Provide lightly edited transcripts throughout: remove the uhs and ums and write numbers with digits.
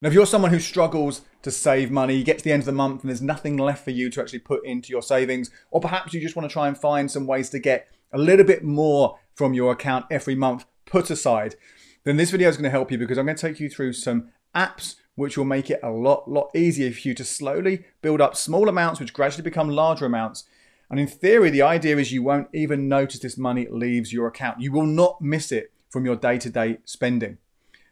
Now, if you're someone who struggles to save money, you get to the end of the month and there's nothing left for you to actually put into your savings, or perhaps you just want to try and find some ways to get a little bit more from your account every month put aside, then this video is going to help you, because I'm going to take you through some apps which will make it a lot easier for you to slowly build up small amounts which gradually become larger amounts. And in theory, the idea is you won't even notice this money leaves your account. You will not miss it from your day-to-day spending.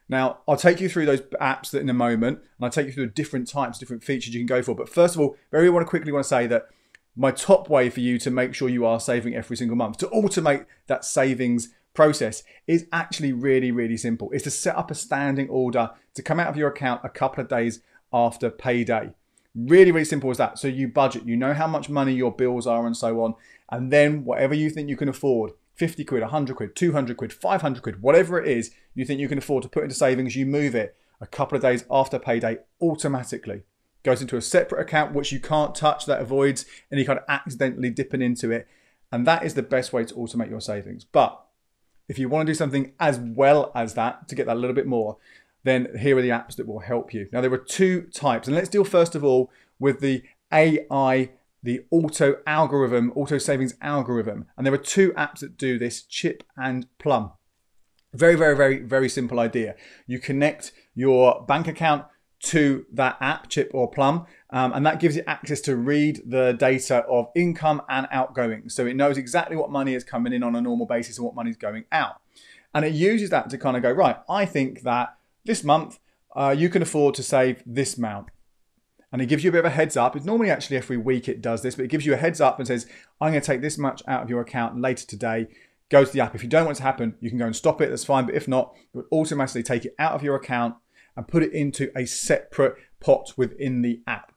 Now, I'll take you through those apps in a moment, and I'll take you through the different types, different features you can go for. But first of all, quickly want to say that my top way for you to make sure you are saving every single month, to automate that savings process, is actually really simple. It's to set up a standing order to come out of your account a couple of days after payday. Really simple as that. So you budget, you know how much money your bills are and so on, and then whatever you think you can afford, 50 quid, 100 quid, 200 quid, 500 quid, whatever it is you think you can afford to put into savings, you move it a couple of days after payday automatically. Goes into a separate account which you can't touch, that avoids any kind of accidentally dipping into it. And that is the best way to automate your savings. But if you want to do something as well as that, to get that a little bit more, then here are the apps that will help you. Now, there are two types, and let's deal first of all with the AI, the auto savings algorithm. And there are two apps that do this, Chip and Plum. Very simple idea. You connect your bank account to that app, Chip or Plum, and that gives you access to read the data of income and outgoing. So it knows exactly what money is coming in on a normal basis and what money is going out. And it uses that to kind of go, right, I think that this month you can afford to save this amount. And it gives you a bit of a heads up. It's normally actually every week it does this, but it gives you a heads up and says, I'm going to take this much out of your account later today. Go to the app. If you don't want it to happen, you can go and stop it. That's fine. But if not, it will automatically take it out of your account and put it into a separate pot within the app.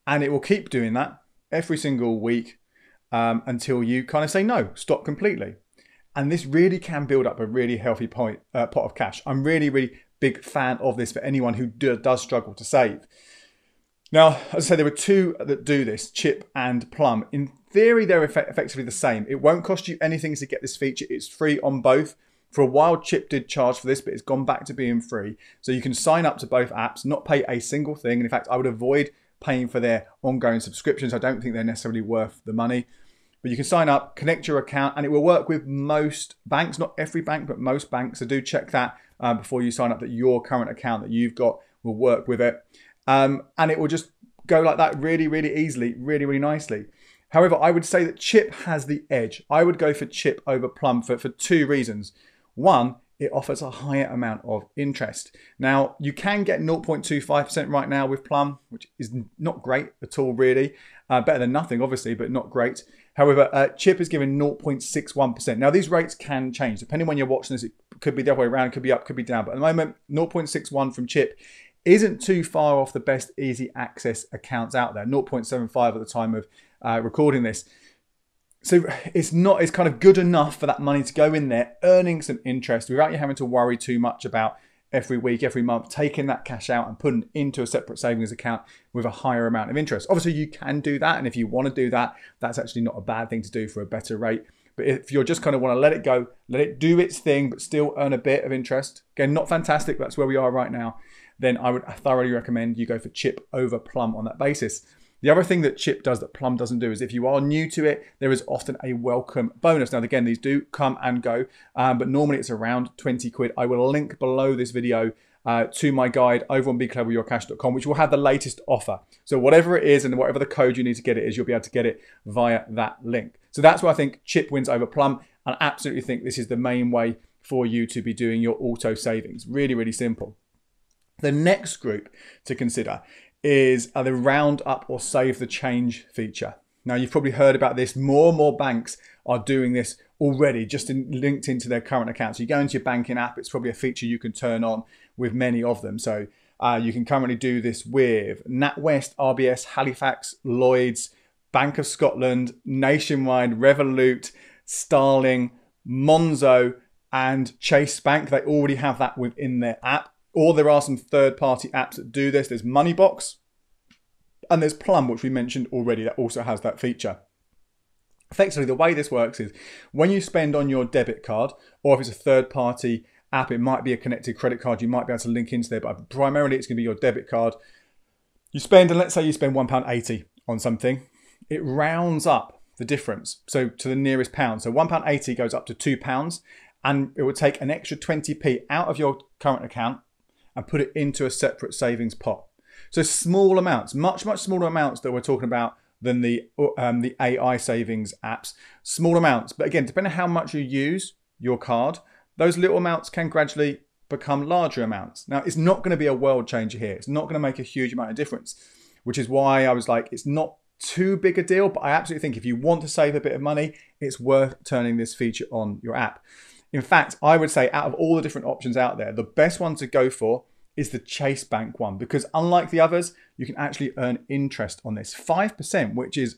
And it will keep doing that every single week until you kind of say, no, stop completely. And this really can build up a really healthy pot of cash. I'm really big fan of this for anyone who does struggle to save. Now, as I said, there are two that do this, Chip and Plum. In theory, they're effectively the same. It won't cost you anything to get this feature. It's free on both. For a while, Chip did charge for this, but it's gone back to being free. So you can sign up to both apps, not pay a single thing. And in fact, I would avoid paying for their ongoing subscriptions. I don't think they're necessarily worth the money. But you can sign up, connect your account, and it will work with most banks. Not every bank, but most banks. So do check that before you sign up, that your current account that you've got will work with it. And it will just go like that really easily, really nicely. However, I would say that Chip has the edge. I would go for Chip over Plum for two reasons. One, it offers a higher amount of interest. Now, you can get 0.25% right now with Plum, which is not great at all, really. Better than nothing, obviously, but not great. However, Chip is giving 0.61%. Now, these rates can change. Depending on when you're watching this, it could be the other way around, it could be up, could be down. But at the moment, 0.61 from Chip isn't too far off the best easy access accounts out there. 0.75 at the time of recording this. So it's kind of good enough for that money to go in there, earning some interest without you having to worry too much about every week, every month, taking that cash out and putting it into a separate savings account with a higher amount of interest. Obviously, you can do that. And if you want to do that, that's actually not a bad thing to do for a better rate. But if you're just kind of want to let it go, let it do its thing, but still earn a bit of interest, again, not fantastic, but that's where we are right now, then I would thoroughly recommend you go for Chip over Plum on that basis. The other thing that Chip does that Plum doesn't do is if you are new to it, there is often a welcome bonus. Now, again, these do come and go, but normally it's around 20 quid. I will link below this video to my guide over on becleveryourcash.com, which will have the latest offer. So whatever it is and whatever the code you need to get it is, you'll be able to get it via that link. So that's why I think Chip wins over Plum, and I absolutely think this is the main way for you to be doing your auto savings. Really simple. The next group to consider is the round up or save the change feature. Now, you've probably heard about this. More and more banks are doing this already, just linked into their current account. So you go into your banking app, it's probably a feature you can turn on with many of them. So you can currently do this with NatWest, RBS, Halifax, Lloyds, Bank of Scotland, Nationwide, Revolut, Starling, Monzo, and Chase Bank. They already have that within their app. Or there are some third-party apps that do this. There's Moneybox and there's Plum, which we mentioned already, that also has that feature. Effectively, the way this works is when you spend on your debit card, or if it's a third-party app. It might be a connected credit card. You might be able to link into there, but primarily it's going to be your debit card. You spend, and let's say you spend £1.80 on something, it rounds up the difference, so to the nearest pound. So £1.80 goes up to £2, and it would take an extra 20p out of your current account and put it into a separate savings pot. So small amounts, much smaller amounts that we're talking about than the AI savings apps. Small amounts, but again, depending on how much you use your card, those little amounts can gradually become larger amounts. Now, it's not going to be a world changer here. It's not going to make a huge amount of difference, which is why I was like, it's not too big a deal, but I absolutely think if you want to save a bit of money, it's worth turning this feature on your app. In fact, I would say out of all the different options out there, the best one to go for is the Chase Bank one, because unlike the others, you can actually earn interest on this. 5%, which is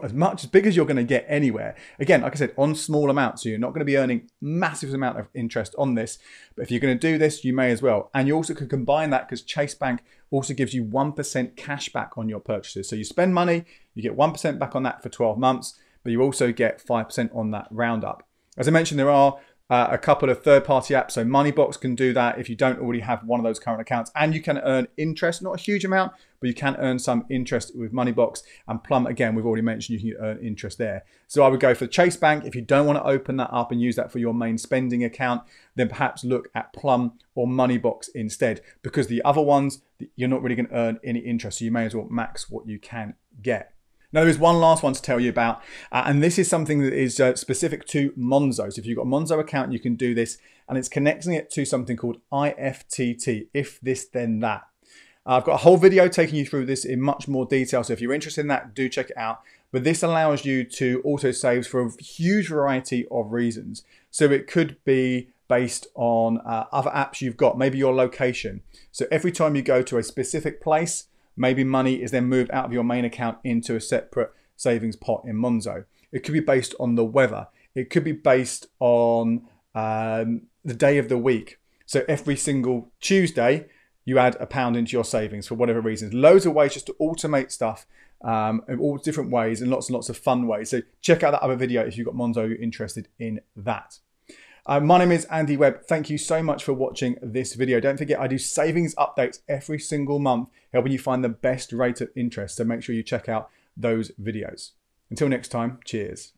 as big as you're going to get anywhere. Again, like I said, on small amounts, so you're not going to be earning massive amount of interest on this. But if you're going to do this, you may as well. And you also could combine that because Chase Bank also gives you 1% cash back on your purchases. So you spend money, you get 1% back on that for 12 months, but you also get 5% on that roundup. As I mentioned, there are a couple of third-party apps. So Moneybox can do that if you don't already have one of those current accounts, and you can earn interest, not a huge amount, but you can earn some interest with Moneybox. And Plum, again, we've already mentioned you can earn interest there. So I would go for Chase Bank. If you don't want to open that up and use that for your main spending account, then perhaps look at Plum or Moneybox instead, because the other ones, you're not really going to earn any interest. So you may as well max what you can get. Now, there is one last one to tell you about, and this is something that is specific to Monzo. So if you've got a Monzo account, you can do this, and it's connecting it to something called IFTT, if this then that. I've got a whole video taking you through this in much more detail, so if you're interested in that, do check it out. But this allows you to auto save for a huge variety of reasons. So it could be based on other apps you've got, maybe your location. So every time you go to a specific place, maybe money is then moved out of your main account into a separate savings pot in Monzo. It could be based on the weather. It could be based on the day of the week. So every single Tuesday, you add £1 into your savings for whatever reasons. Loads of ways just to automate stuff in all different ways and lots of fun ways. So check out that other video if you've got Monzo, you're interested in that. My name is Andy Webb. Thank you so much for watching this video. Don't forget, I do savings updates every single month, helping you find the best rate of interest. So make sure you check out those videos. Until next time, cheers.